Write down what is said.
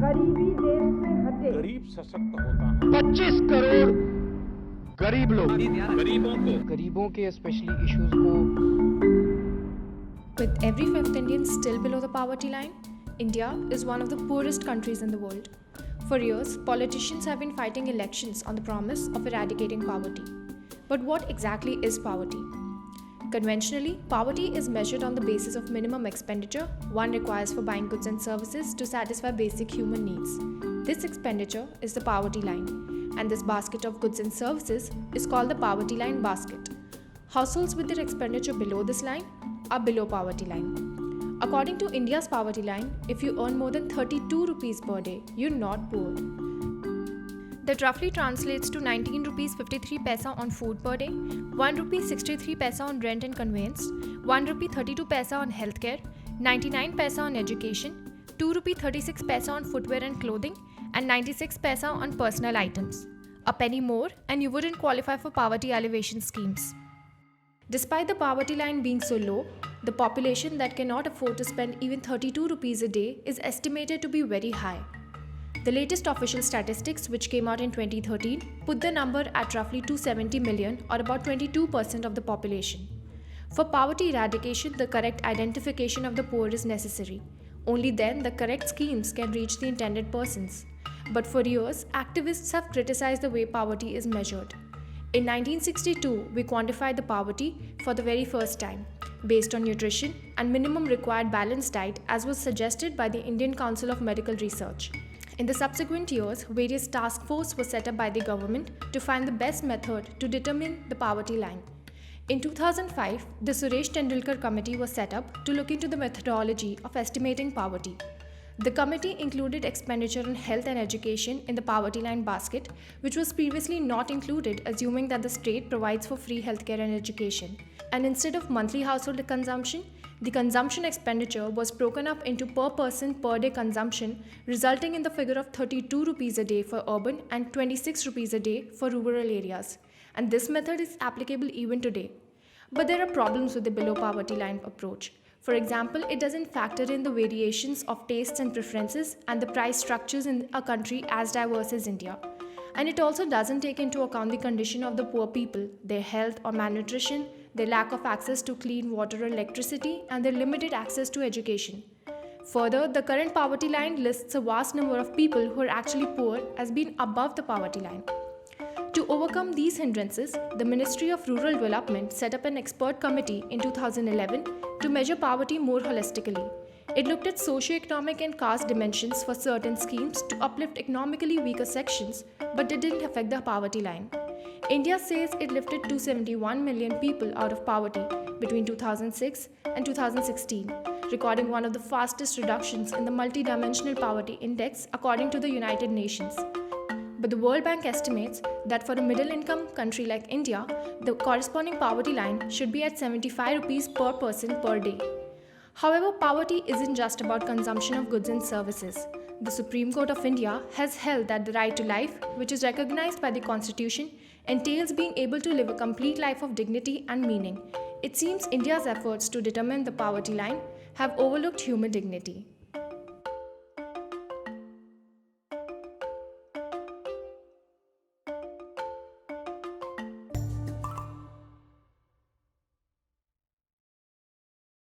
गरीबी देश से हटे। गरीब सशक्त होता है। 25 करोड़ गरीब लोग गरीबों के स्पेशली इश्यूज को With every fifth Indian still below the poverty line, India is one of the poorest countries in the world. For years, politicians have been fighting elections on the promise of eradicating poverty. But what exactly is poverty? Conventionally, poverty is measured on the basis of minimum expenditure one requires for buying goods and services to satisfy basic human needs. This expenditure is the poverty line, and this basket of goods and services is called the poverty line basket. Households with their expenditure below this line are below poverty line. According to India's poverty line, if you earn more than 32 rupees per day, you're not poor. That roughly translates to 19 rupees 53 paisa on food per day, 1 rupee 63 paisa on rent and conveyance, 1 rupee 32 paisa on healthcare, 99 paisa on education, 2 rupee 36 paisa on footwear and clothing, and 96 paisa on personal items. A penny more and you wouldn't qualify for poverty alleviation schemes. Despite the poverty line being so low, the population that cannot afford to spend even 32 rupees a day is estimated to be very high. The latest official statistics, which came out in 2013, put the number at roughly 270 million, or about 22% of the population. For poverty eradication, the correct identification of the poor is necessary. Only then the correct schemes can reach the intended persons. But for years, activists have criticized the way poverty is measured. In 1962, we quantified the poverty for the very first time, based on nutrition and minimum required balanced diet as was suggested by the Indian Council of Medical Research. In the subsequent years, various task forces were set up by the government to find the best method to determine the poverty line. In 2005, the Suresh Tendulkar Committee was set up to look into the methodology of estimating poverty. The committee included expenditure on health and education in the poverty line basket, which was previously not included, assuming that the state provides for free healthcare and education. And instead of monthly household consumption, the consumption expenditure was broken up into per person per day consumption, resulting in the figure of 32 rupees a day for urban and 26 rupees a day for rural areas. And this method is applicable even today. But there are problems with the below poverty line approach. For example, it doesn't factor in the variations of tastes and preferences and the price structures in a country as diverse as India. And it also doesn't take into account the condition of the poor people, their health or malnutrition, their lack of access to clean water or electricity, and their limited access to education. Further, the current poverty line lists a vast number of people who are actually poor as being above the poverty line. To overcome these hindrances, the Ministry of Rural Development set up an expert committee in 2011 to measure poverty more holistically. It looked at socio-economic and caste dimensions for certain schemes to uplift economically weaker sections, but it didn't affect the poverty line. India says it lifted 271 million people out of poverty between 2006 and 2016, recording one of the fastest reductions in the multidimensional poverty index according to the United Nations. But the World Bank estimates that for a middle-income country like India, the corresponding poverty line should be at 75 rupees per person per day. However, poverty isn't just about consumption of goods and services. The Supreme Court of India has held that the right to life, which is recognized by the Constitution, entails being able to live a complete life of dignity and meaning. It seems India's efforts to determine the poverty line have overlooked human dignity.